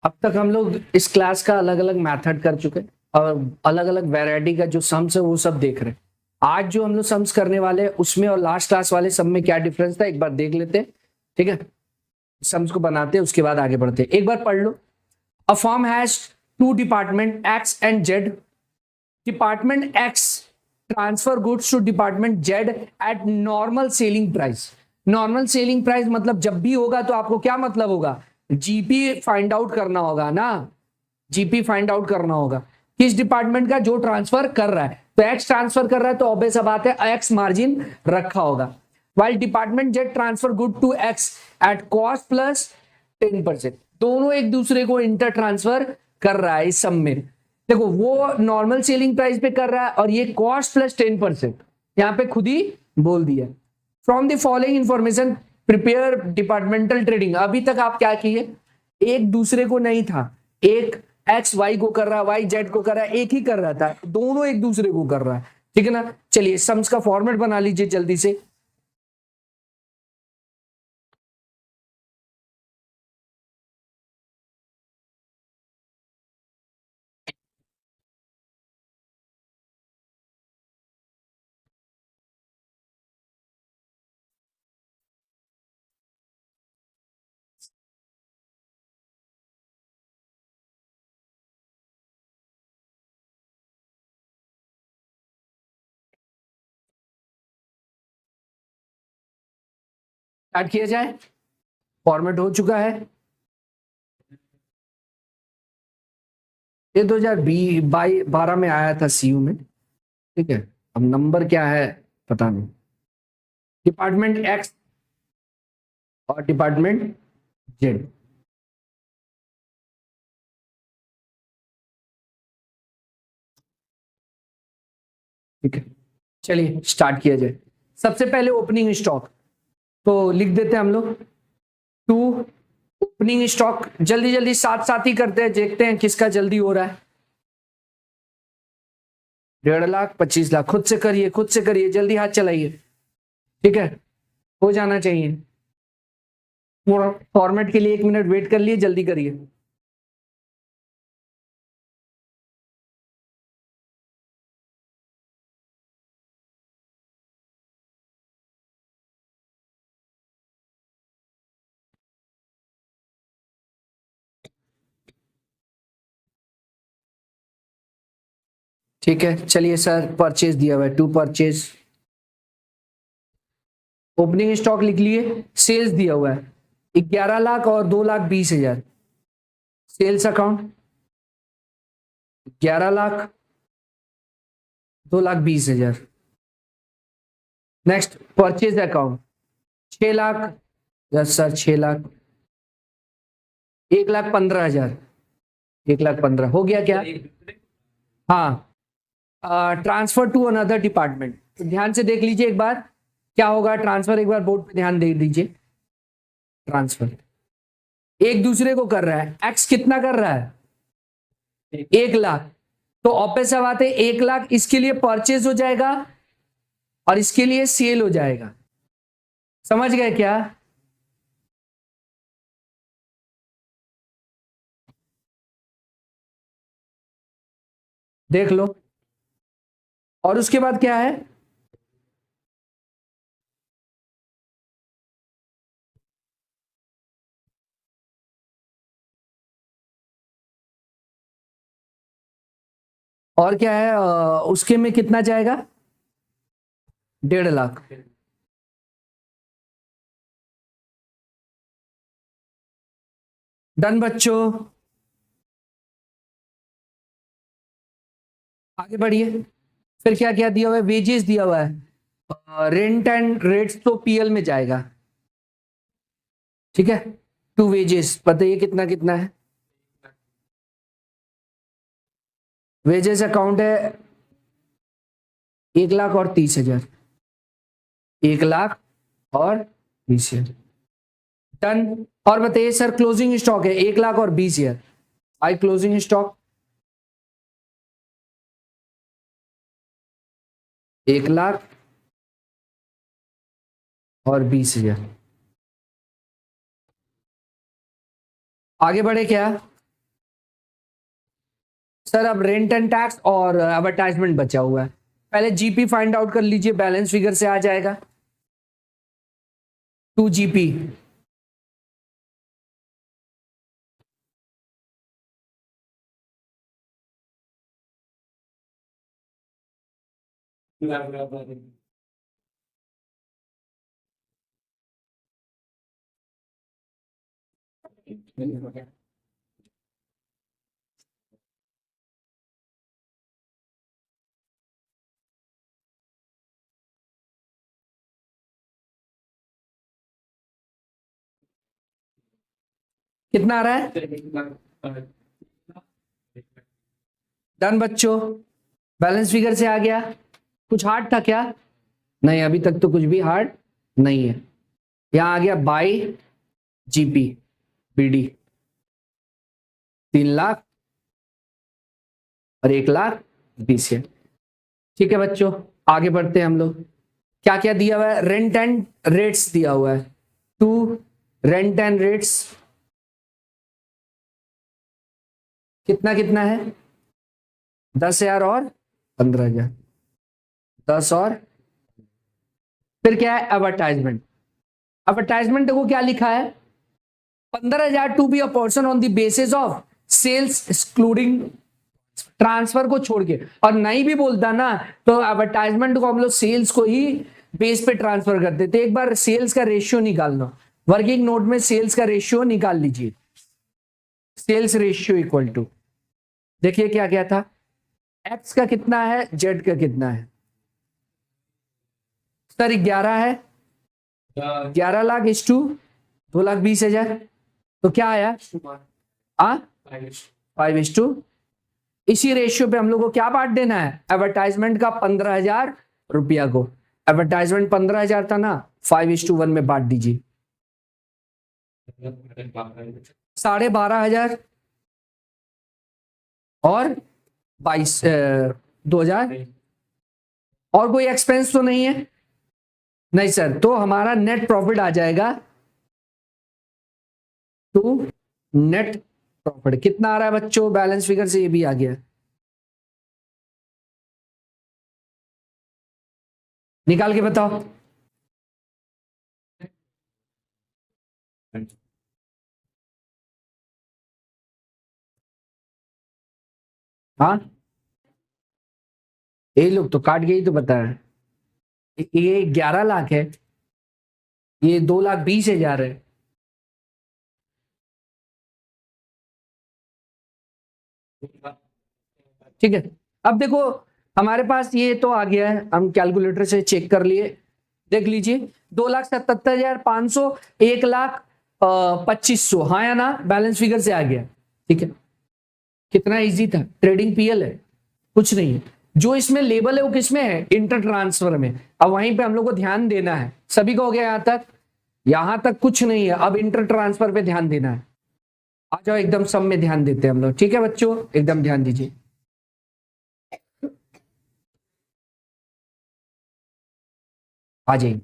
अब तक हम लोग इस क्लास का अलग अलग मेथड कर चुके हैं और अलग अलग वैरायटी का जो सम्स है वो सब देख रहे हैं। आज जो हम लोग सम्स करने वाले हैं उसमें और लास्ट क्लास वाले सम में क्या डिफरेंस था एक बार देख लेते हैं। ठीक है, सम्स को बनाते हैं उसके बाद आगे बढ़ते हैं। एक बार पढ़ लो। A firm has two department X and Z. Department X transfer goods to department Z at normal selling price. Normal selling price मतलब जब भी होगा तो आपको क्या मतलब होगा, जीपी फाइंड आउट करना होगा ना। जीपी फाइंड आउट करना होगा किस डिपार्टमेंट का, जो ट्रांसफर कर रहा है। तो एक्स ट्रांसफर कर रहा है तो ऑब्वियस बात है एक्स मार्जिन रखा होगा। While department Z transfer good to X at cost plus 10%। दोनों एक दूसरे को इंटर ट्रांसफर कर रहा है इस सम में। देखो वो नॉर्मल सेलिंग प्राइस पे कर रहा है और ये कॉस्ट प्लस 10%। यहां पे खुद ही बोल दिया। From the following information prepare departmental trading. अभी तक आप क्या किए, एक दूसरे को नहीं था, एक एक्स वाई को कर रहा है, वाई जेड को कर रहा है, एक ही कर रहा था, दोनों एक दूसरे को कर रहा है। ठीक है ना। चलिए सम्स का फॉर्मेट बना लीजिए जल्दी से। स्टार्ट किया जाए। फॉर्मेट हो चुका है। ये 2012 में आया था सीयू में। ठीक है, अब नंबर क्या है पता नहीं। डिपार्टमेंट एक्स और डिपार्टमेंट जेड। ठीक है, चलिए स्टार्ट किया जाए। सबसे पहले ओपनिंग स्टॉक तो लिख देते हैं हम लोग। टू ओपनिंग स्टॉक जल्दी जल्दी साथ साथ ही करते हैं, देखते हैं किसका जल्दी हो रहा है। 1.5 लाख 25 लाख। खुद से करिए, खुद से करिए, जल्दी हाथ चलाइए। ठीक है, हो जाना चाहिए। फॉर्मेट के लिए 1 मिनट वेट कर लिए, जल्दी करिए। ठीक है, चलिए सर परचेज दिया हुआ है, टू परचेज। ओपनिंग स्टॉक लिख लिए। सेल्स दिया हुआ है 11 लाख और 2,20,000। Sales account 11 lakh 2,20,000। Next purchase account 6 lakh. Yes sir 6 lakh. 1,15,000। 1,15,000 हो गया क्या? हाँ। Transfer to another department. तो ध्यान से देख लीजिए एक बार क्या होगा। ट्रांसफर एक बार बोर्ड पे ध्यान दे दीजिए। ट्रांसफर एक दूसरे को कर रहा है। एक्स कितना कर रहा है? 1 लाख। तो ऑब्वियस सा बात है 1 लाख इसके लिए परचेज हो जाएगा और इसके लिए सेल हो जाएगा। समझ गए क्या? देख लो। और उसके बाद क्या है? और क्या है उसके में कितना जाएगा? 1.5 लाख। डन बच्चों, आगे बढ़िए। फिर क्या क्या दिया हुआ है? वेजेस दिया हुआ है। रेंट एंड रेट्स तो पीएल में जाएगा। ठीक है, टू वेजेस बताइए कितना कितना है? वेजेस अकाउंट है 1,30,000। 1,30,000। डन। और बताइए सर क्लोजिंग स्टॉक है 1,20,000। आई क्लोजिंग स्टॉक 1,20,000। आगे बढ़े क्या? सर अब रेंट एंड टैक्स और एडवर्टाइजमेंट बचा हुआ है। पहले जीपी फाइंड आउट कर लीजिए, बैलेंस फिगर से आ जाएगा 2 GP। कितना आ रहा है? डन बच्चों, बैलेंस फिगर से आ गया। कुछ हार्ड था क्या? नहीं, अभी तक तो कुछ भी हार्ड नहीं है। यहां आ गया बाई जीपी बीडी 3 लाख और 1,20,000। ठीक है बच्चों, आगे बढ़ते हैं हम लोग। क्या क्या दिया हुआ है? रेंट एंड रेट्स दिया हुआ है। 2 रेंट एंड रेट्स कितना कितना है? 10,000 और 15,000। 10 और फिर क्या है? एडवर्टाइजमेंट। एडवर्टाइजमेंट देखो क्या लिखा है, 15,000 to be a person on the basis of sales excluding transfer को छोड़ के। और नहीं भी बोलता ना तो एडवर्टाइजमेंट को हम लोग सेल्स को ही बेस पे ट्रांसफर करते थे। एक बार सेल्स का रेशियो निकालना, वर्किंग नोट में सेल्स का रेशियो निकाल लीजिए। सेल्स रेशियो इक्वल टू, देखिए क्या क्या था, एक्स का कितना है, जेड का कितना है। सर 11 है, 11 लाख इस टू 2,20,000, तो क्या आया? 5:, इसी रेशियो पे हम लोग को क्या बांट देना है? एडवर्टाइजमेंट का 15,000 रुपया को, एडवर्टाइजमेंट 15,000 था ना, 5:1 में बांट दीजिए। 12,500 और 2,000। और कोई एक्सपेंस तो नहीं है? नहीं सर, तो हमारा नेट प्रॉफिट आ जाएगा टू नेट प्रॉफिट। कितना आ रहा है बच्चों? बैलेंस फिगर से ये भी आ गया, निकाल के बताओ। हाँ, ये लोग तो काट गई तो बता रहे हैं। ये 11 लाख है, ये 2,20,000 है। ठीक है, अब देखो हमारे पास ये तो आ गया है, हम कैलकुलेटर से चेक कर लिए। देख लीजिए 2,77,500, 1,25,000, हाँ या ना? बैलेंस फिगर से आ गया। ठीक है, कितना इजी था। ट्रेडिंग पीएल है, कुछ नहीं है। जो इसमें लेबल है वो किसमें है? इंटर ट्रांसफर में। अब वहीं पे हम लोग को ध्यान देना है। सभी को हो गया यहां तक? यहां तक कुछ नहीं है, अब इंटर ट्रांसफर पे ध्यान देना है। आ जाओ एकदम सब में ध्यान देते हैं हम लोग। ठीक है बच्चों, एकदम ध्यान दीजिए। आ जाइए।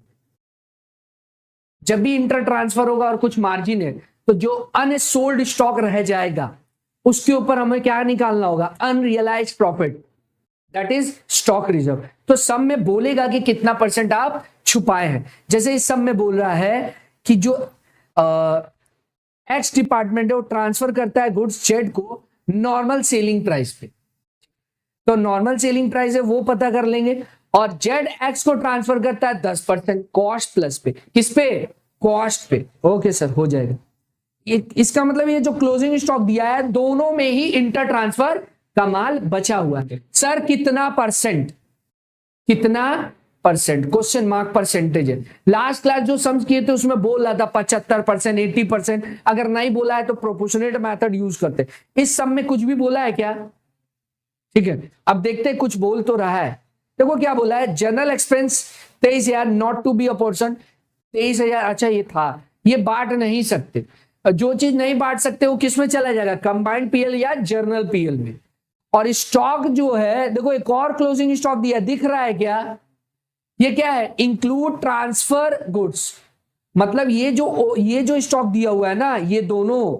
जब भी इंटर ट्रांसफर होगा और कुछ मार्जिन है तो जो अनसोल्ड स्टॉक रह जाएगा उसके ऊपर हमें क्या निकालना होगा? Unrealise profit, that is stock reserve. तो सब में बोलेगा कि कितना परसेंट आप छुपाए हैं। जैसे इस सब में बोल रहा है कि जो एक्स डिपार्टमेंट है वो ट्रांसफर करता है गुड्स जेड को नॉर्मल सेलिंग प्राइस पे, तो नॉर्मल सेलिंग प्राइस है वो पता कर लेंगे। और जेड एक्स को ट्रांसफर करता है 10% कॉस्ट प्लस पे। किस पे? कॉस्ट पे। ओके सर, हो जाएगा। इसका मतलब ये जो क्लोजिंग स्टॉक दिया है दोनों में ही इंटर ट्रांसफर का माल बचा हुआ है। सर कितना परसेंट? कितना परसेंट? क्वेश्चन मार्क परसेंटेज है। लास्ट क्लास जो सम्स किए थे उसमें बोल रहा था 75%, 80%। अगर नहीं बोला है तो प्रोपोर्शनेट मेथड यूज करते। इस सम में कुछ भी बोला है क्या? ठीक है, अब देखते हैं कुछ बोल तो रहा है। देखो क्या बोला है, general expense 23,000 not to be a portion 23,000। अच्छा ये था, ये बांट नहीं सकते। जो चीज नहीं बांट सकते वो किस में चला जाएगा? कंबाइंड पीएल या जर्नल पीएल में। और स्टॉक जो है देखो एक और क्लोजिंग स्टॉक दिया, दिख रहा है क्या? ये क्या है? Include transfer goods. मतलब ये जो स्टॉक दिया हुआ है ना, ये दोनों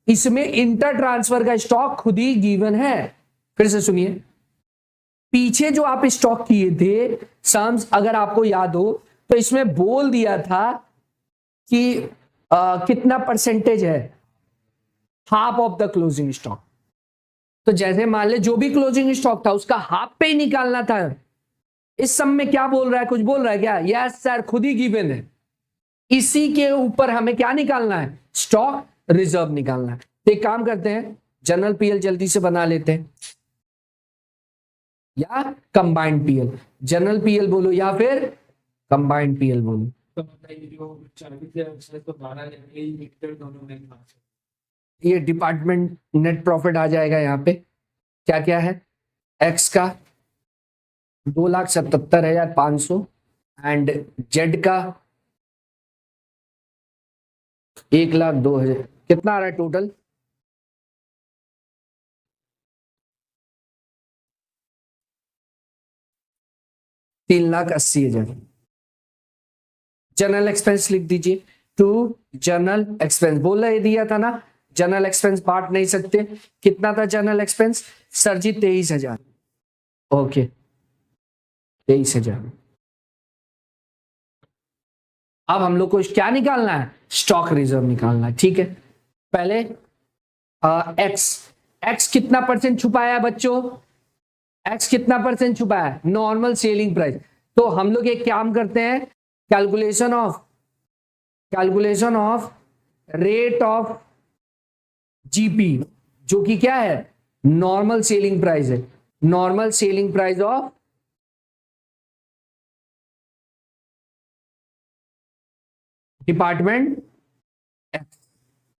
इसमें इंटर ट्रांसफर का स्टॉक खुद ही गिवन है। फिर से सुनिए, पीछे जो आप स्टॉक किए थे सम्स, अगर आपको याद हो तो इसमें बोल दिया था कि कितना परसेंटेज है, half of the closing stock. तो जैसे मान ले जो भी क्लोजिंग स्टॉक था उसका हाफ पे ही निकालना था। इस सम में क्या बोल रहा है, कुछ बोल रहा है क्या? यस सर, खुद ही गिवन है। इसी के ऊपर हमें क्या निकालना है, स्टॉक रिजर्व निकालना है। तो एक काम करते हैं, जनरल पीएल जल्दी से बना लेते हैं, या कंबाइंड पीएल। जनरल पीएल बोलो या फिर कंबाइंड पीएल बोलो। ये डिपार्टमेंट नेट प्रॉफिट आ जाएगा यहाँ पे, क्या क्या है, एक्स का 2,77,500 एंड जेड का 1,02,000। कितना आ रहा है टोटल? $3,80,000। जनरल एक्सपेंस लिख दीजिए, टू जनरल एक्सपेंस बोला ये दिया था ना, जनरल एक्सपेंस बांट नहीं सकते। कितना था जनरल एक्सपेंस सर जी? 23,000। ओके 23,000। अब हम लोग को क्या निकालना है, स्टॉक रिजर्व निकालना है। ठीक है, पहले एक्स कितना परसेंट छुपाया है बच्चों? एक्स कितना परसेंट छुपाया है? Normal selling price. तो हम लोग एक काम करते हैं, calculation of rate of GP, जो कि क्या है, नॉर्मल सेलिंग प्राइस है। Normal selling price of department x.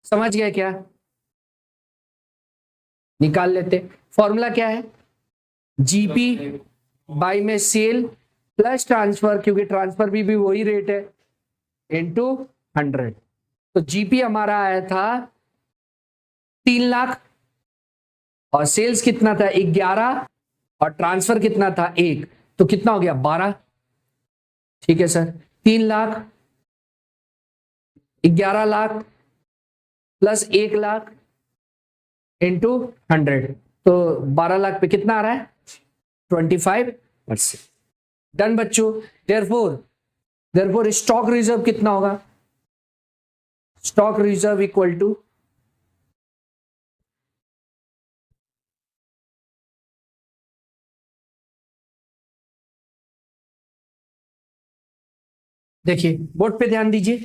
समझ गए क्या? निकाल लेते। फॉर्मूला क्या है, जीपी बाई में सेल प्लस ट्रांसफर, क्योंकि ट्रांसफर भी वही रेट है, इनटू 100। तो जीपी हमारा आया था 3 लाख, और सेल्स कितना था 11, और ट्रांसफर कितना था 1, तो कितना हो गया 12। ठीक है sir, 3 lakh 11 lakh plus 1 lakh into 100, तो 12 लाख पे कितना आ रहा है 25%। डन बच्चों। देयरफॉर स्टॉक रिजर्व कितना होगा, स्टॉक रिजर्व इक्वल टू देखिए बोर्ड पे ध्यान दीजिए,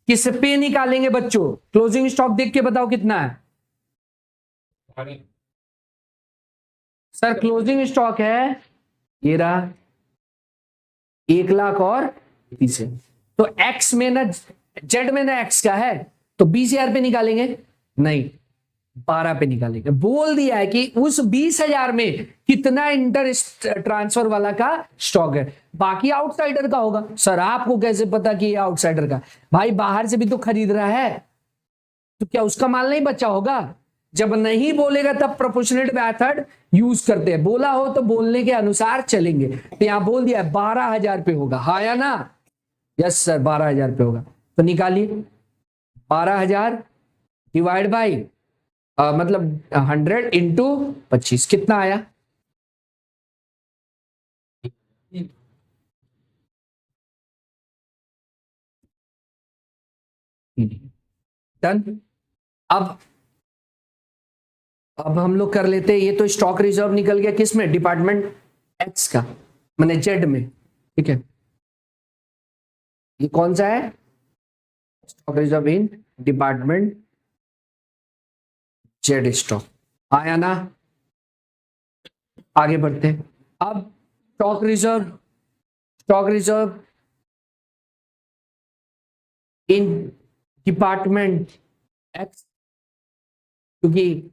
किस पे निकालेंगे बच्चों? क्लोजिंग स्टॉक देख के बताओ कितना है सर। क्लोजिंग स्टॉक है ये रहा 1 लाख और 20 है। तो एक्स में ना जेड में ना एक्स का है, तो 20,000 पे निकालेंगे नहीं, 12 पे निकालेंगे। बोल दिया है कि उस 20,000 में कितना इंटर ट्रांसफर वाला का स्टॉक है, बाकी आउटसाइडर का होगा। सर आपको कैसे पता कि ये आउटसाइडर का? भाई बाहर से भी तो खरीद रहा है, तो क्या उसका माल नहीं बचा होगा? जब नहीं बोलेगा तब प्रोपोर्शनेट मेथड यूज करते हैं, बोला हो तो बोलने के अनुसार चलेंगे। तो यहां बोल दिया 12,000 पे होगा, हाँ या ना? यस सर 12,000 पे होगा। तो निकालिए 12,000 डिवाइड बाई मतलब 100 इंटू 25 कितना आया? डन। अब हम लोग कर लेते हैं, ये तो स्टॉक रिजर्व निकल गया किस में, डिपार्टमेंट एक्स का, मैंने जेड में। ठीक है, ये कौन सा है, stock reserve in department Z stock. आया ना? आगे बढ़ते हैं। अब stock reserve in department x, क्योंकि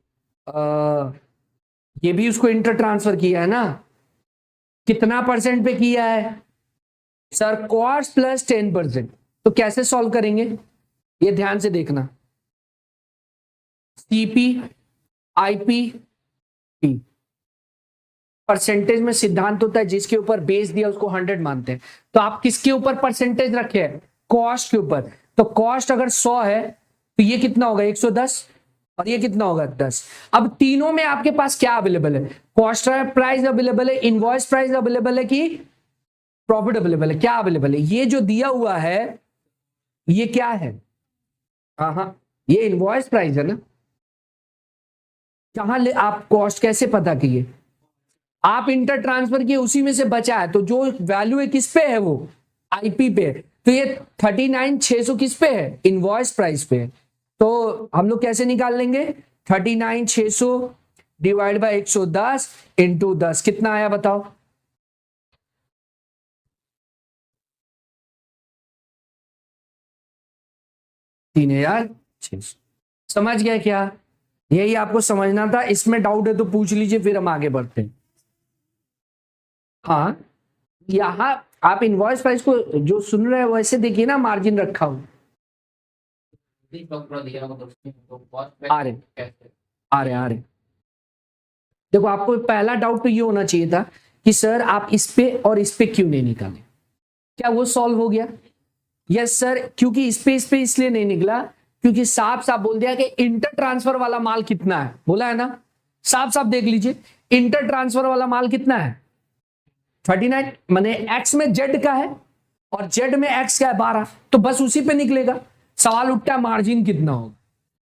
ये भी उसको इंटर ट्रांसफर किया है ना, कितना परसेंट पे किया है सर? Cost plus 10%। तो कैसे सॉल्व करेंगे ये ध्यान से देखना, सीपी आईपी पी, परसेंटेज में सिद्धांत होता है जिसके ऊपर बेस दिया उसको 100 मानते हैं। तो आप किसके ऊपर परसेंटेज रखे हैं? कॉस्ट के ऊपर। तो कॉस्ट अगर 100 है तो ये कितना होगा 110, और ये कितना होगा 10। अब तीनों में आपके पास क्या अवेलेबल है, कॉस्ट प्राइस अवेलेबल है, इनवॉइस प्राइस अवेलेबल है कि प्रॉफिट अवेलेबल है, क्या अवेलेबल है, ये जो दिया हुआ है ये क्या है, हाँ ये इनवॉइस प्राइस है ना। कहां ले आप कॉस्ट कैसे पता किए, आप इंटर ट्रांसफर किए उसी में से बचा है, तो जो वैल्यू है किस पे है, वो आईपी पे है, तो ये 39,600 किस पे है, इनवॉइस प्राइस पे है। तो हम लोग कैसे निकाल लेंगे, 39,600 डिवाइड बाय 110 इंटू 10 कितना आया बताओ, $3,600। समझ गया क्या, यही आपको समझना था, इसमें डाउट है तो पूछ लीजिए, फिर हम आगे बढ़ते हैं। हाँ यहां आप इनवॉइस प्राइस को जो सुन रहे हैं वैसे देखिए ना, मार्जिन रखा हूं, आ रहे देखो, आपको पहला डाउट तो ये होना चाहिए था कि सर आप इस पे और इस पे क्यों नहीं निकाले, क्या वो सॉल्व हो गया, यस सर, क्योंकि इस पे इसलिए नहीं निकला क्योंकि साफ साफ बोल दिया कि इंटर ट्रांसफर वाला माल कितना है, बोला है ना, साफ साफ देख लीजिए, इंटर ट्रांसफर वाला माल कितना है 39, माने एक्स में जेड का है और जेड में एक्स का है 12, तो बस उसी पे निकलेगा। सवाल उठता है मार्जिन कितना होगा,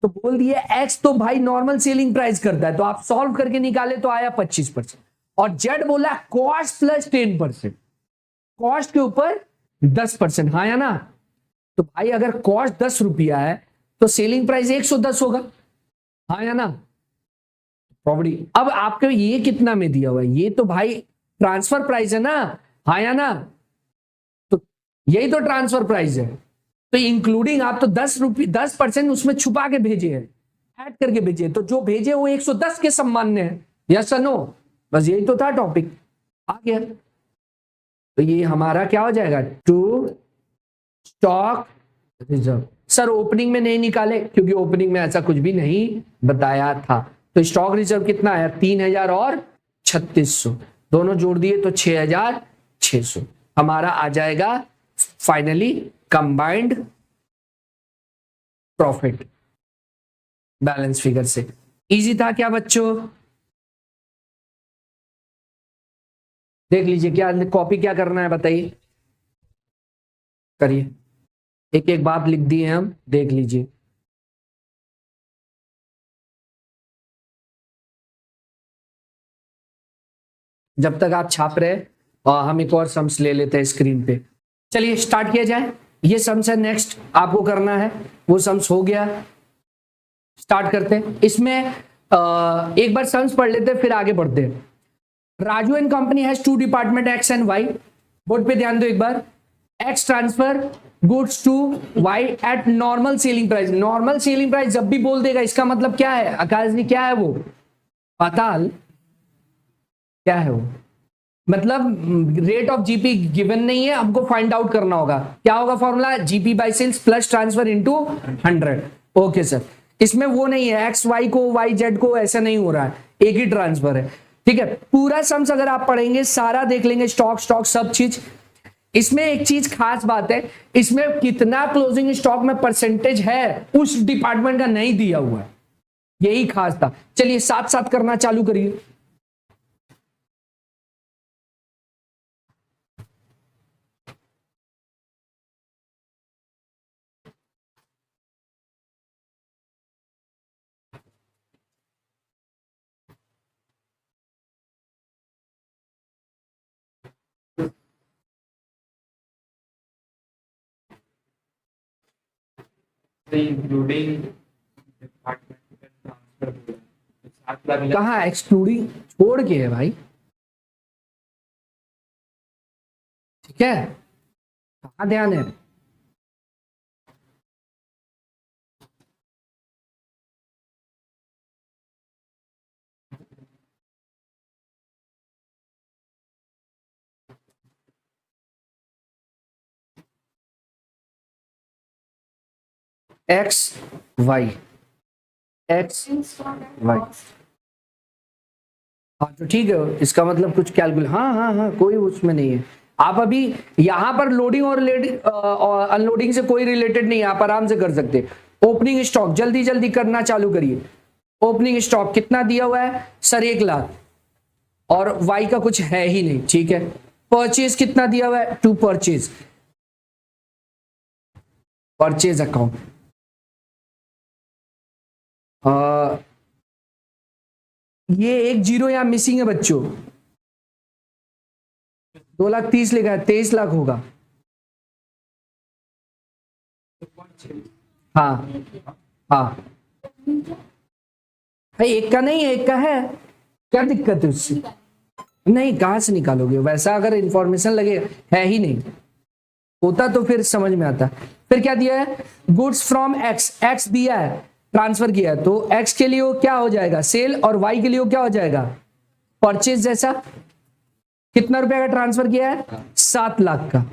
तो बोल दिए एक्स तो भाई नॉर्मल सेलिंग प्राइस करता है, तो आप सॉल्व करके निकाले तो आया 25%, और जेड बोला कॉस्ट प्लस 10%, कॉस्ट के ऊपर 10%, हाँ या ना, तो भाई अगर कॉस्ट 10 रुपया है तो सेलिंग प्राइस 110 होगा, हाँ या ना, प्रॉपर्टी। अब आपके ये कितना में दिया हुआ है, ये तो भाई ट्रांसफर प्राइस है ना, हाँ या ना, तो यही तो ट्रांसफर प्राइस है, तो इंक्लूडिंग आप तो 10% उसमें छुपा के भेजे हैं, ऐड करके भेजे, तो जो भेजे वो 110 के सम्मान्य है, यस और नो, बस यही तो था टॉपिक, आ गया। तो ये हमारा क्या हो जाएगा, to stock reserve. Sir opening में नहीं निकाले क्योंकि ओपनिंग में ऐसा कुछ भी नहीं बताया था, तो स्टॉक रिजर्व कितना आया 3,000 और 3,600, दोनों जोड़ दिए तो 6,600 हमारा आ जाएगा finally combined profit balance figure से। इजी था क्या बच्चों, देख लीजिए, क्या कॉपी क्या करना है बताइए, करिए, एक एक बात लिख दी है हम, देख लीजिए। जब तक आप छाप रहे और हम एक और सम्स ले लेते हैं स्क्रीन पे, चलिए स्टार्ट किया जाए। ये सम्स है, नेक्स्ट आपको करना है, वो सम्स हो गया, स्टार्ट करते हैं। इसमें एक बार सम्स पढ़ लेते हैं फिर आगे बढ़ते हैं। Raju and company has 2 department X and Y, board पे ध्यान दो एक बार, X transfer goods to Y at normal selling price. Normal selling price जब भी बोल देगा इसका मतलब क्या है आकाश जी, क्या है वो, पाताल, क्या है वो, मतलब रेट ऑफ जीपी गिवन नहीं है, हमको फाइंड आउट करना होगा, क्या होगा formula, GP by sales plus transfer into 100। Okay sir, इसमें वो नहीं है एक्स वाई को वाई जेड को, ऐसा नहीं हो रहा है, एक ही ट्रांसफर है, ठीक है। पूरा सम्स अगर आप पढ़ेंगे सारा देख लेंगे, स्टॉक सब चीज। इसमें एक चीज खास बात है, इसमें कितना क्लोजिंग स्टॉक में परसेंटेज है उस डिपार्टमेंट का नहीं दिया हुआ है, यही खास था। चलिए साथ साथ करना चालू करिए। कहा एक्सक्लूडिंग छोड़ के है भाई, ठीक है, कहा ध्यान है, एक्स वाई हाँ तो ठीक है, इसका मतलब कुछ कैलकुलेट, हाँ कोई उसमें नहीं है। आप अभी यहाँ पर लोडिंग और अनलोडिंग से कोई रिलेटेड नहीं है, आप आराम से कर सकते। ओपनिंग स्टॉक जल्दी जल्दी करना चालू करिए। ओपनिंग स्टॉक कितना दिया हुआ है सर 1 लाख, और वाई का कुछ है ही नहीं, ठीक है। परचेज कितना दिया हुआ है, टू परचेज, परचेज अकाउंट ये एक जीरो यहां मिसिंग है बच्चों, 2,30,000 लिखा है, 23 लाख होगा। हाँ हाँ भाई, एक का नहीं है, एक का है, क्या दिक्कत है उससे? नहीं, कहां से निकालोगे वैसा, अगर इंफॉर्मेशन लगे है ही नहीं होता तो फिर समझ में आता। फिर क्या दिया है, गुड्स फ्रॉम एक्स, एक्स दिया है, ट्रांसफर किया है, तो एक्स के लिए वो क्या हो जाएगा सेल, और वाई के लिए वो क्या हो जाएगा परचेज। जैसा कितना रुपया का ट्रांसफर किया है, 7 लाख का।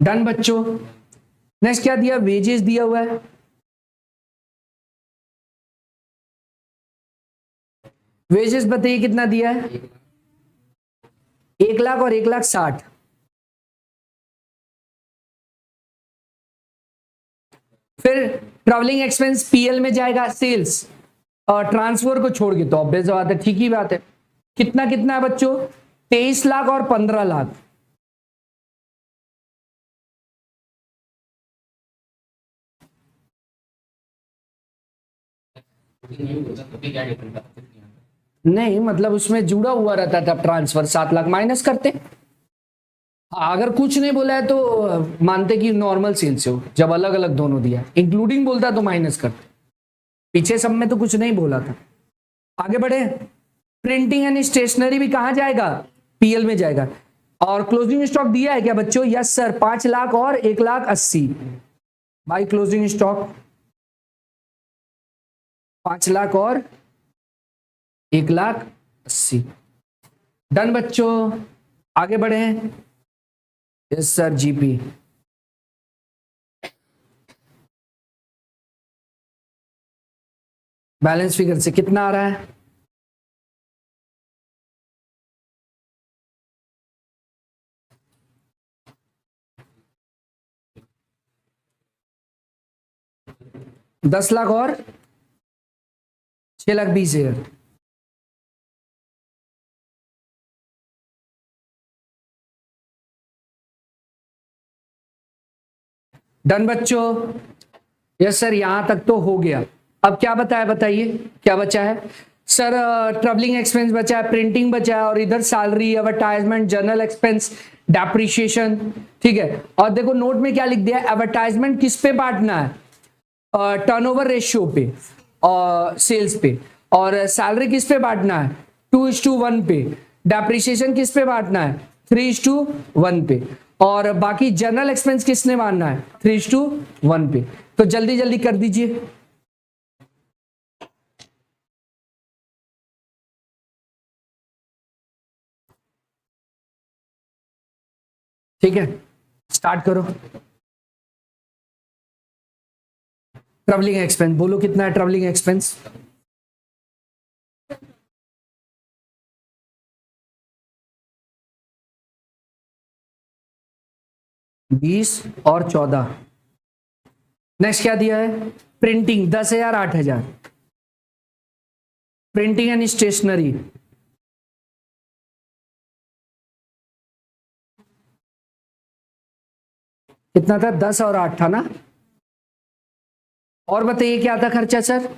डन बच्चों। नेक्स्ट क्या दिया, वेजेस दिया हुआ है, वेजेस बताइए कितना दिया है, 1 लाख और 1,60,000। फिर ट्रैवलिंग एक्सपेंस पीएल में जाएगा, सेल्स और ट्रांसफर को छोड़ के, तो ऑब्वियस बात है, ठीक ही बात है। कितना कितना है बच्चों, 23 लाख और 15 लाख। नहीं मतलब उसमें जुड़ा हुआ रहता था ट्रांसफर, 7 लाख माइनस करते। अगर कुछ नहीं बोला है तो मानते कि नॉर्मल सेल्स हो, जब अलग अलग दोनों दिया, इंक्लूडिंग बोलता तो माइनस करते, पीछे सब में तो कुछ नहीं बोला था। आगे बढ़े, प्रिंटिंग एंड स्टेशनरी भी कहां जाएगा, पीएल में जाएगा। और क्लोजिंग स्टॉक दिया है क्या बच्चों, यस सर, 5 लाख और 1,80,000। बाई क्लोजिंग स्टॉक 5 लाख और 1,80,000। डन बच्चों, आगे बढ़े। Yes sir, GP balance figure से कितना आ रहा है, दस लाख और 6,20,000। डन बच्चों, यस सर, यहां तक तो हो गया। अब क्या बताया, बताइए क्या बचा है सर। ट्रैवलिंग एक्सपेंस बचा है, प्रिंटिंग बचा है, और इधर salary, advertisement, general expense, depreciation, ठीक है। और देखो नोट में क्या लिख दिया, एडवर्टाइजमेंट किस पे बांटना है, टर्नओवर रेशियो पे और सेल्स पे, और सैलरी किस पे बांटना है, 2:1 पे, डेप्रिशिएशन किस पे बांटना है, 3:1 पे, और बाकी जनरल एक्सपेंस किसने मानना है, 3:1 पे। तो जल्दी जल्दी कर दीजिए। ठीक है, स्टार्ट करो। ट्रैवलिंग एक्सपेंस बोलो कितना है, ट्रैवलिंग एक्सपेंस 20 और 14। नेक्स्ट क्या दिया है, प्रिंटिंग 10,000 8,000, प्रिंटिंग एंड स्टेशनरी कितना था, 10 और 8 था ना। और बताइए क्या था खर्चा sir,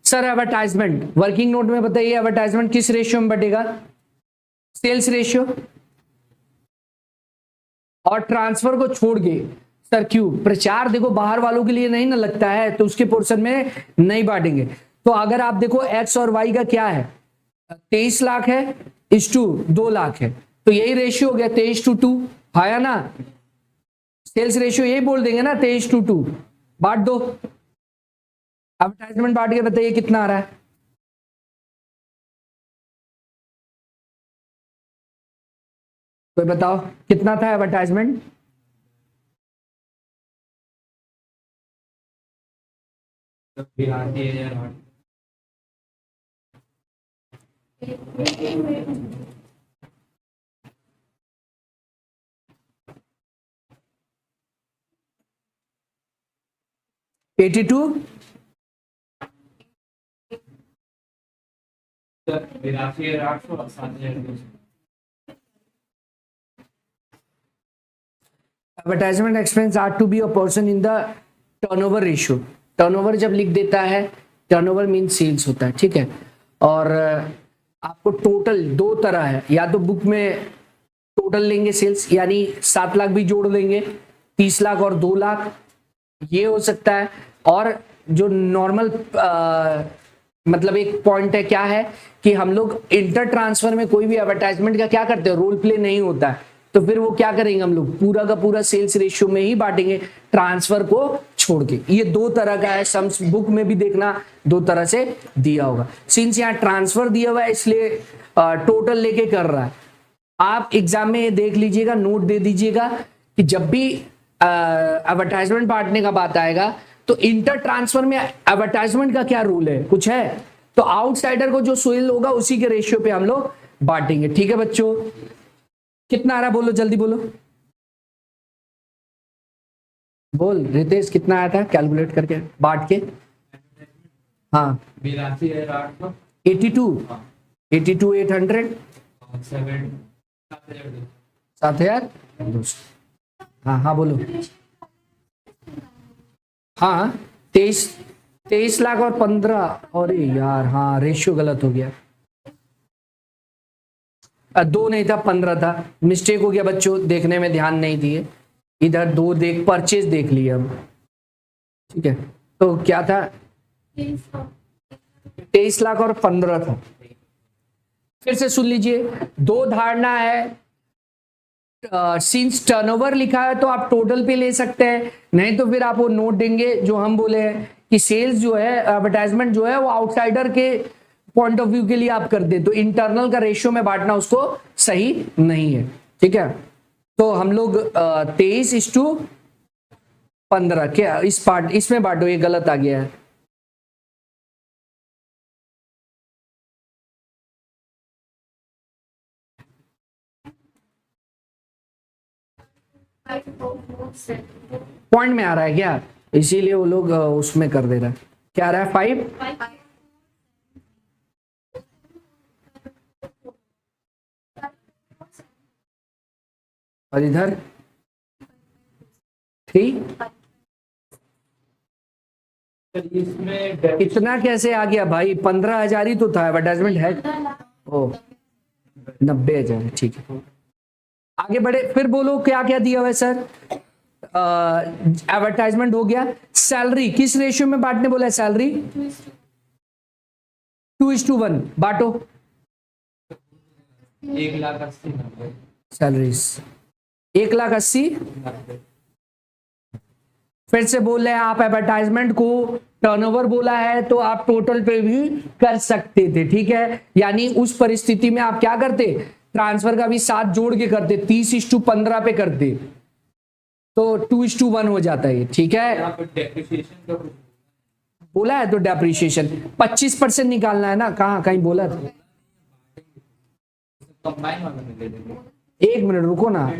sir advertisement, working note में बताइए एडवर्टाइजमेंट किस रेशियो में बटेगा, सेल्स रेशियो, और ट्रांसफर को छोड़ के सर क्यों, प्रचार देखो बाहर वालों के लिए नहीं ना लगता है, तो उसके पोर्शन में नहीं बांटेंगे। तो अगर आप देखो एक्स और वाई का क्या है, 23 लाख है, इस टू 2 लाख है, तो यही रेशियो हो गया 23:2, आया ना। सेल्स रेशियो यही बोल देंगे ना, 23:2, बांट दो। एडवर्टाइजमेंट बांट के बताइए कितना आ रहा है, कोई बताओ कितना था advertisement, 82 advertisement expense are to be a person in the turnover ratio. Turnover जब लिख देता है, टर्नओवर मीन सेल्स होता है, ठीक है। और आपको टोटल दो तरह है, या तो बुक में टोटल लेंगे सेल्स, यानी 7 लाख भी जोड़ देंगे, 30 लाख और 2 लाख, ये हो सकता है। और जो नॉर्मल मतलब एक पॉइंट है, क्या है कि हम लोग इंटर ट्रांसफर में कोई भी एडवर्टाइजमेंट का क्या करते हैं, रोल प्ले नहीं होता है, तो फिर वो क्या करेंगे, हम लोग पूरा का पूरा सेल्स रेशियो में ही बांटेंगे, ट्रांसफर को छोड़ के। ये दो तरह का है, सम्स बुक में भी देखना दो तरह से दिया होगा। सिंस यहाँ ट्रांसफर दिया हुआ है इसलिए टोटल लेके कर रहा है। आप एग्जाम में ये देख लीजिएगा, नोट दे दीजिएगा कि जब भी एडवर्टाइजमेंट बांटने का बात आएगा तो इंटर ट्रांसफर में एडवर्टाइजमेंट का क्या रूल है, कुछ है तो आउटसाइडर को जो सेल होगा उसी के रेशियो पे हम लोग बांटेंगे। ठीक है बच्चों, कितना आ रहा बोलो, जल्दी बोलो, बोल रितेश कितना आया था कैलकुलेट करके बांट के। हाँ 82 800 7,200। हाँ हाँ बोलो। हाँ 23 लाख और 15, अरे यार हाँ रेशियो गलत हो गया, 2 नहीं था 15 था, मिस्टेक हो गया बच्चों, देखने में ध्यान नहीं दिए, इधर 2 देख परचेज देख लिए हम। ठीक है तो क्या था, 23 लाख और 15 था। फिर से सुन लीजिए, दो धारणा है, सिंस टर्नओवर लिखा है तो आप टोटल पे ले सकते हैं, नहीं तो फिर आप वो नोट देंगे जो हम बोले हैं कि सेल्स जो है, एडवर्टाइजमेंट जो है वो आउटसाइडर के पॉइंट ऑफ व्यू के लिए आप कर दे, तो इंटरनल का रेशियो में बांटना उसको सही नहीं है। ठीक है तो हम लोग 23:15 क्या इस पार्ट इसमें बांटो, ये गलत आ गया है। पॉइंट में आ रहा है क्या, इसीलिए वो लोग उसमें कर दे रहा है। क्या आ रहा है 5 और इधर 3। इतना कैसे आ गया भाई, 15,000 ही तो था, एडवर्टाइजमेंट है। ओ 90,000, ठीक है आगे बढ़े। फिर बोलो क्या क्या दिया हुआ है सर, एडवर्टाइजमेंट हो गया। सैलरी किस रेशियो में बांटने बोला है, सैलरी 2:1 बांटो। 1,80,000 सैलरीज, 1,80,000। फिर से बोल रहे हैं आप, एडवर्टाइजमेंट को टर्नओवर बोला है तो आप टोटल पे भी कर सकते थे, ठीक है। यानी उस परिस्थिति में आप क्या करते, ट्रांसफर का भी साथ जोड़ के करते, 30:15 पे करते तो 2:1 हो जाता है, ठीक है। बोला है तो डेप्रिसिएशन 25% निकालना है ना, कहाँ कहीं बोला था। एक मिनट रुको ना,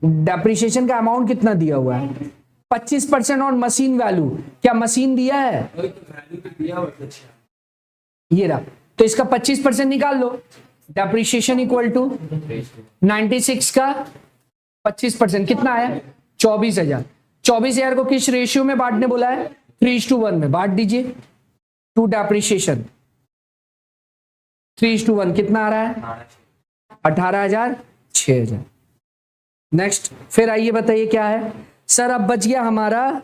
डेप्रिसिएशन का अमाउंट कितना दिया हुआ है, 25% और मशीन वैल्यू, क्या मशीन दिया है, ये रहा, तो इसका 25% निकाल लो। डेप्रिसिएशन इक्वल टू 96 का 25% कितना आया, 24,000। 24,000 को किस रेशियो में बांटने बोला है, 3:1 में बांट दीजिए। टू डेप्रिसिएशन 3:1 कितना आ रहा है, 18,000 6,000। नेक्स्ट फिर आइए बताइए क्या है सर। अब बच गया हमारा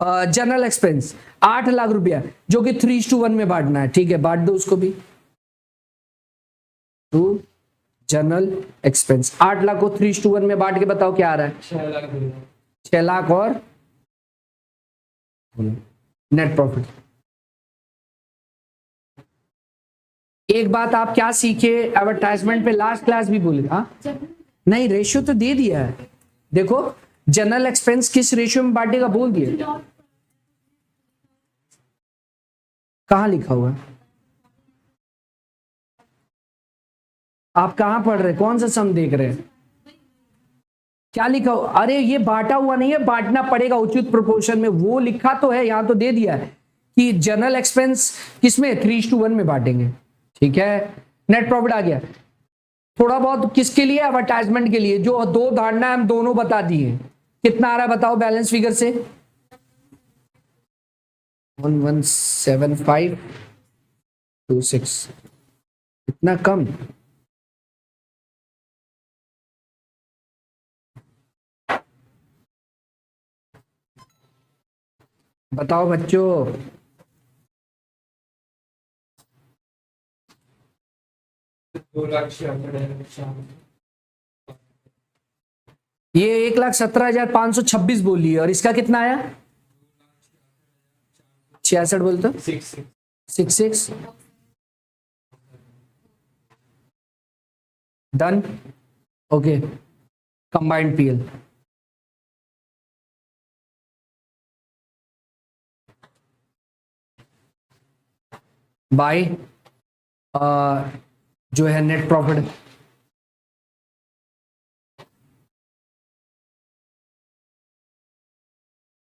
जनरल एक्सपेंस 8 लाख रुपया, जो कि 3:1 में बांटना है, ठीक है बांट दो उसको भी। टू जनरल एक्सपेंस 8 लाख को 3:1 में बांट के बताओ क्या आ रहा है, 6 लाख और नेट प्रॉफिट। एक बात आप क्या सीखे, एडवर्टाइजमेंट पे लास्ट क्लास भी बोले, हाँ नहीं रेशियो तो दे दिया है, देखो जनरल एक्सपेंस किस रेशियो में बांटेगा बोल दिया, कहां लिखा हुआ है, आप कहाँ पढ़ रहे, कौन सा सम देख रहे हैं? क्या लिखा हो? अरे ये बांटा हुआ नहीं है, बांटना पड़ेगा उचित प्रोपोर्शन में, वो लिखा तो है, यहां तो दे दिया है कि जनरल एक्सपेंस किसमें 3:1 में बांटेंगे। ठीक है, नेट प्रॉफिट आ गया। थोड़ा बहुत किसके लिए? एडवर्टाइजमेंट के लिए। जो दो धारणा हम दोनों बता दिए। कितना आ रहा है बताओ बैलेंस फिगर से? 117526। इतना कम? बताओ बच्चों। ये 1,17,526 बोली है, और इसका कितना आया? 66 बोलते, 66। Done. Okay, combined PL. By जो है net profit.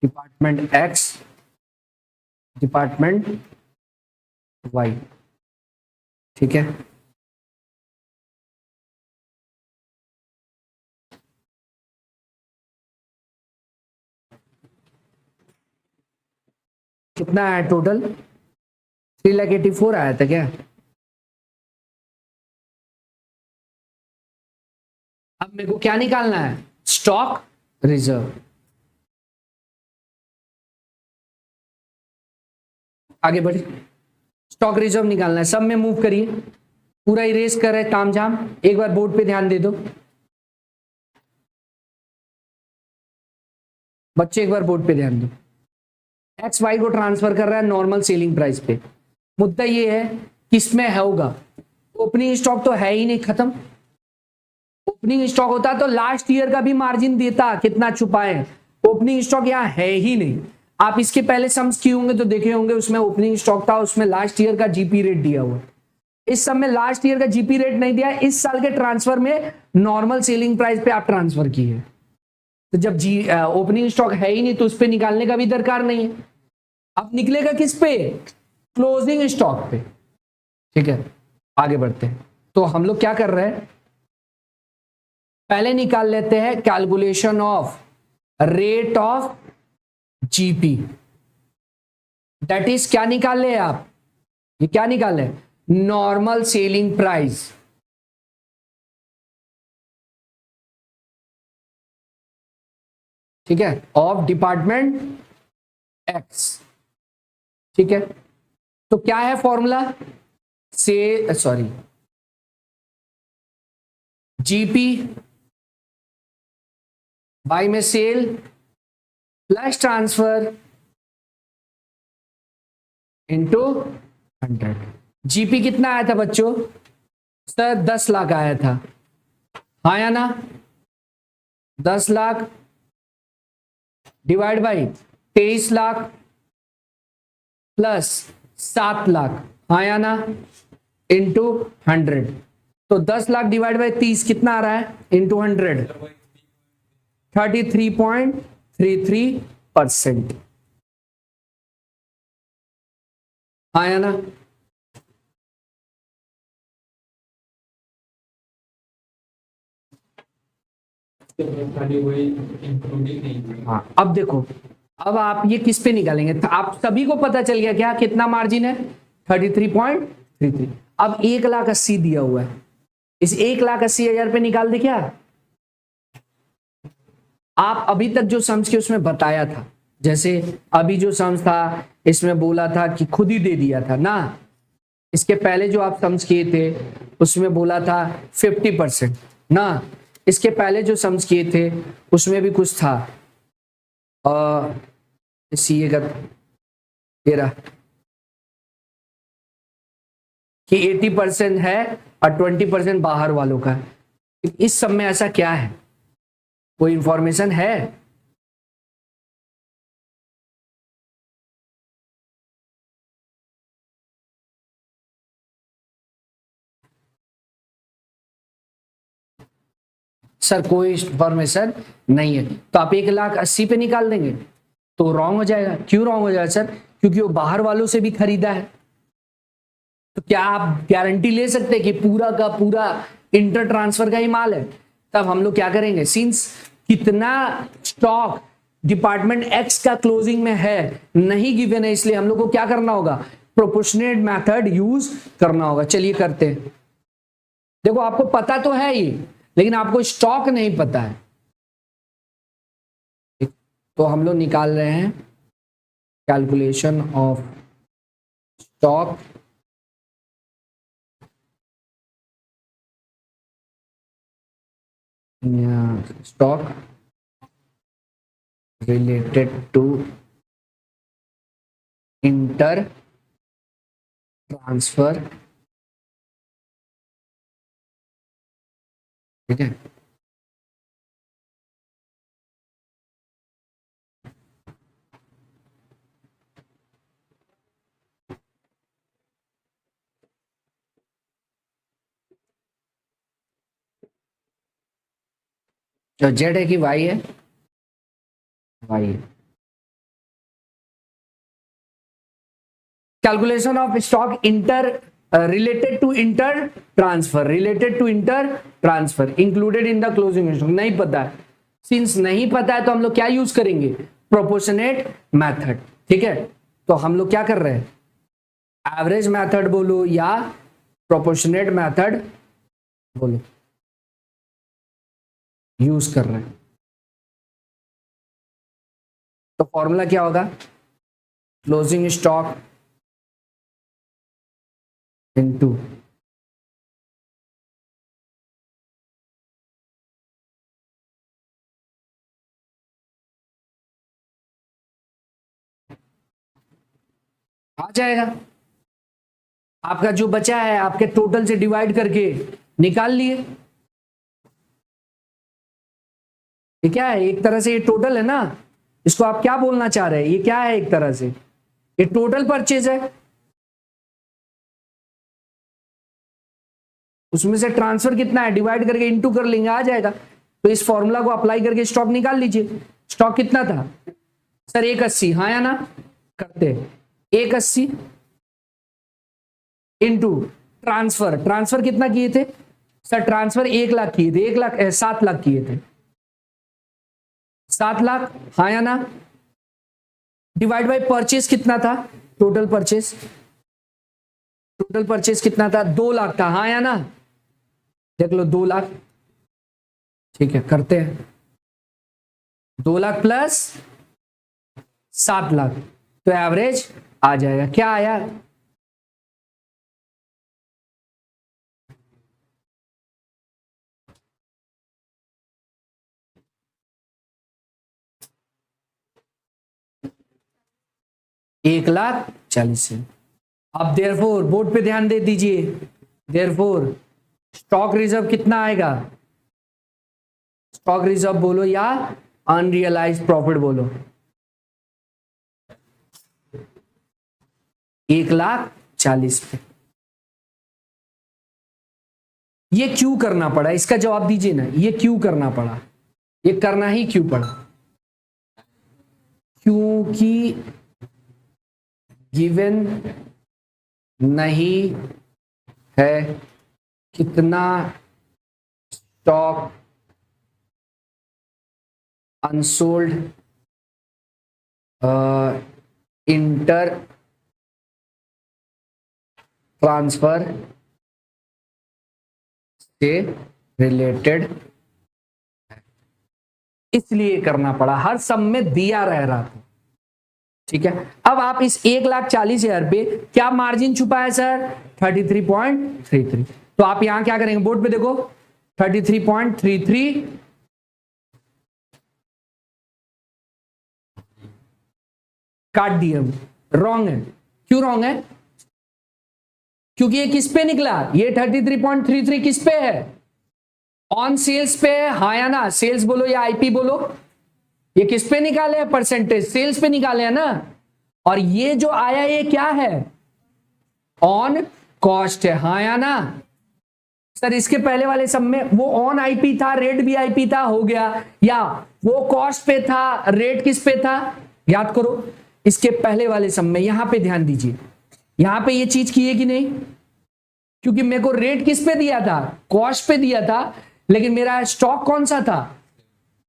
Department X, department Y. ठीक है, कितना आया टोटल? 3,84,000 आया था क्या? अब मेरे को क्या निकालना है? Stock reserve. आगे बढ़े, स्टॉक रिजर्व निकालना है। सब में मूव करिए, पूरा इरेज कर रहे तामझाम। एक बार बोर्ड पे ध्यान दे दो बच्चे, एक बार बोर्ड पे ध्यान दो। एक्स वाई को ट्रांसफर कर रहा है नॉर्मल सेलिंग प्राइस पे। मुद्दा ये है किसमें है होगा, ओपनिंग स्टॉक तो है ही नहीं, खत्म। ओपनिंग स्टॉक होता तो लास्ट ईयर का भी मार्जिन देता, कितना छुपाए। ओपनिंग स्टॉक यहाँ है ही नहीं। आप इसके पहले सम्स किए होंगे तो देखे होंगे, उसमें ओपनिंग स्टॉक था, उसमें लास्ट ईयर का जीपी रेट दिया हुआ। इस सब में लास्ट ईयर का जीपी रेट नहीं दिया, इस साल के ट्रांसफर में नॉर्मल सेलिंग प्राइस पे आप ट्रांसफर किए। तो जब ओपनिंग स्टॉक है ही नहीं तो उस पर निकालने का भी दरकार नहीं है। अब निकलेगा किस पे? क्लोजिंग स्टॉक पे। ठीक है, आगे बढ़ते हैं। तो हम लोग क्या कर रहे हैं, पहले निकाल लेते हैं calculation of rate of GP. That is क्या निकाल ले आप? ये क्या निकाल ले? Normal selling price. ठीक है, ऑफ डिपार्टमेंट एक्स। ठीक है, तो क्या है फॉर्मूला? से सॉरी, जीपी बाई में sale plus transfer into 100। GP कितना आया था बच्चों? सर 10 लाख आया था, हाँ या ना? 10 lakh divide by 23 lakh plus 7 lakh, हाँ या ना? इंटू 100। तो 10 लाख डिवाइड बाई 30 कितना आ रहा है? इंटू 100, 33.33%। हाँ या ना? हाँ, अब देखो, अब आप ये किस पे निकालेंगे? तो आप सभी को पता चल गया क्या कितना मार्जिन है? 33.33। अब 1,80,000 दिया हुआ है, इस 1,80,000 पे निकाल दे क्या? आप अभी तक जो सम्स के उसमें बताया था, जैसे अभी जो सम्स था इसमें बोला था कि खुद ही दे दिया था ना। इसके पहले जो आप सम्स किए थे उसमें बोला था 50% ना। इसके पहले जो सम्स किए थे उसमें भी कुछ था, सीए का तेरा कि 80% है और 20% बाहर वालों का। इस सब में ऐसा क्या है, कोई इंफॉर्मेशन है? सर कोई इंफॉर्मेशन नहीं है, तो आप 1,80,000 पे निकाल देंगे तो रॉन्ग हो जाएगा। क्यों रॉन्ग हो जाएगा सर? क्योंकि वो बाहर वालों से भी खरीदा है। तो क्या आप गारंटी ले सकते हैं कि पूरा का पूरा इंटर ट्रांसफर का ही माल है? तब हम लोग क्या करेंगे, सिंस कितना स्टॉक डिपार्टमेंट एक्स का क्लोजिंग में है नहीं गिवन है, इसलिए हम लोग को क्या करना होगा, प्रोपोर्शनेट मेथड यूज करना होगा। चलिए करते हैं। देखो आपको पता तो है ये, लेकिन आपको स्टॉक नहीं पता है, तो हम लोग निकाल रहे हैं calculation of stock stock related to inter transfer. ठीक है, जो जेड है कि वाई है, वाई है। Calculation of stock inter related to inter transfer included in the closing stock. नहीं पता है, सिंस नहीं पता है तो हम लोग क्या यूज करेंगे, प्रोपोर्शनेट मेथड। ठीक है, तो हम लोग क्या कर रहे हैं, एवरेज मेथड बोलो या प्रोपोर्शनेट मेथड बोलो, यूज कर रहे हैं। तो फॉर्मूला क्या होगा, क्लोजिंग स्टॉक इनटू आ जाएगा, आपका जो बचा है आपके टोटल से डिवाइड करके निकाल लिए। ये क्या है, एक तरह से ये टोटल है ना, इसको आप क्या बोलना चाह रहे हैं, ये क्या है, एक तरह से ये टोटल परचेज है, उसमें से ट्रांसफर कितना है डिवाइड करके इनटू कर लेंगे, आ जाएगा। तो इस फॉर्मूला को अप्लाई करके स्टॉक निकाल लीजिए। स्टॉक कितना था सर, 180, हाँ या ना, करते 180 इनटू ट्रांसफर कितना किए थे सर, ट्रांसफर 1,00,000 किए थे, 7,00,000 किए थे, 7,00,000, हाँ या ना, डिवाइड बाय परचेज कितना था, टोटल परचेज कितना था, 2,00,000 था, हाँ या ना, देख लो 2,00,000। ठीक है, करते हैं 2,00,000 प्लस 7,00,000, तो एवरेज आ जाएगा, क्या आया, $1,40,000। अब देयरफॉर बोर्ड पे ध्यान दे दीजिए, देयरफॉर स्टॉक रिजर्व कितना आएगा, स्टॉक रिजर्व बोलो या अनरियलाइज्ड प्रॉफिट बोलो, 1,40,000 पे। ये क्यों करना पड़ा, इसका जवाब दीजिए ना, ये क्यों करना पड़ा, ये करना ही क्यों पड़ा, क्योंकि गिवन नहीं है कितना स्टॉक अनसोल्ड इंटर ट्रांसफर से रिलेटेड, इसलिए करना पड़ा, हर सम में दिया रह रहा था। ठीक है, अब आप इस 1,40,000 पे क्या मार्जिन छुपा है सर, 33.33, तो आप यहां क्या करेंगे, बोर्ड पे देखो 33.33 काट दिए, रॉन्ग है। क्यों रॉन्ग है, क्योंकि ये किस पे निकला, ये 33.33 किस पे है, ऑन सेल्स पे है, हाँ या ना, सेल्स बोलो या आईपी बोलो, ये किस पे निकाले हैं, परसेंटेज सेल्स पे निकाले हैं ना, और ये जो आया ये क्या है, ऑन कॉस्ट है, हाँ या ना, सर इसके पहले वाले सब में वो ऑन आईपी था, रेट भी आईपी था, हो गया, या वो कॉस्ट पे था, रेट किस पे था, याद करो। इसके पहले वाले सब में यहां पे ध्यान दीजिए, यहां पे ये चीज की है कि नहीं, क्योंकि मेरे को रेट किस पे दिया था, कॉस्ट पे दिया था, लेकिन मेरा स्टॉक कौन सा था,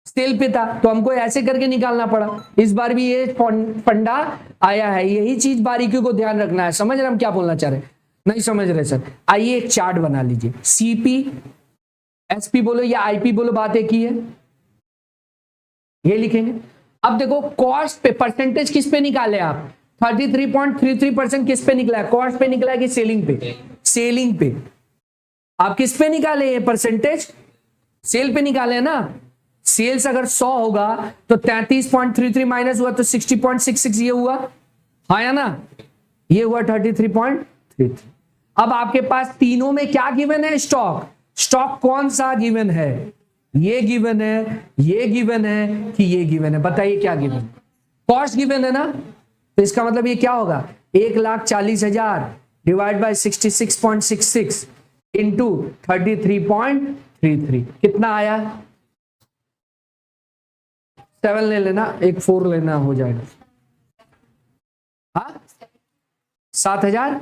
सेल पे था, तो हमको ऐसे करके निकालना पड़ा। इस बार भी ये फंडा आया है, यही चीज बारीकियों को ध्यान रखना है। समझ रहे हम क्या बोलना चाह रहे हैं, नहीं समझ रहे सर? आइए एक चार्ट बना लीजिए, सीपी एसपी बोलो या आईपी बोलो, बात एक ही है, ये लिखेंगे। अब देखो कॉस्ट पे परसेंटेज किस पे निकाले आप, 33.33% किस पे निकला है, कॉस्ट पे निकला है कि सेलिंग पे, सेलिंग पे। आप किस पे निकाले ये परसेंटेज, सेल पे निकाले है ना। सेल्स अगर 100 होगा तो 33.33 माइनस हुआ तो 60.66 ये हुआ, हाँ या ना, ये हुआ 33.33। अब आपके पास तीनों में क्या गिवन है, स्टॉक, स्टॉक कौन सा गिवन है, ये गिवन है, ये गिवन है कि ये गिवन है, बताइए क्या गिवन, कॉस्ट गिवन है ना, तो इसका मतलब ये क्या होगा, 1,40,000 डिवाइड बाय 66.66 इंटू 33.33 कितना आया, 7 ले लेना, एक 4 लेना, हो जाएगा, हाँ 7,000,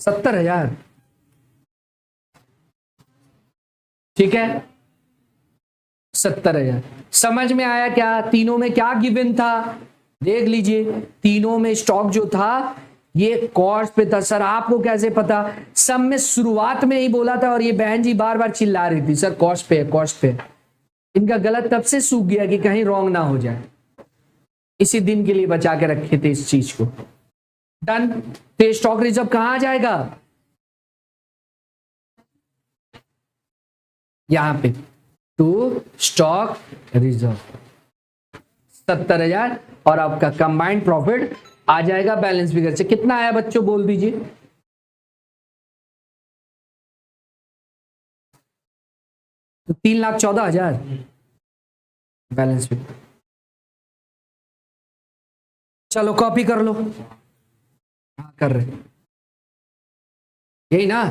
70,000, ठीक है 70,000। समझ में आया क्या, तीनों में क्या गिवन था, देख लीजिए, तीनों में स्टॉक जो था ये कॉस्ट पे था। सर आपको कैसे पता, सब में शुरुआत में ही बोला था और ये बहन जी बार बार चिल्ला रही थी सर कॉस्ट पे, कॉस्ट पे। इनका गलत तब से सूख गया कि कहीं रॉन्ग ना हो जाए, इसी दिन के लिए बचा के रखे थे इस चीज को। डन, तो स्टॉक रिजर्व कहां आ जाएगा, यहां पे टू स्टॉक रिजर्व 70,000, और आपका कंबाइंड प्रॉफिट आ जाएगा बैलेंस फिगर से। कितना आया बच्चों बोल दीजिए, तो 3,14,000 बैलेंस फिगर। चलो कॉपी कर लो, हाँ कर रहे, यही ना।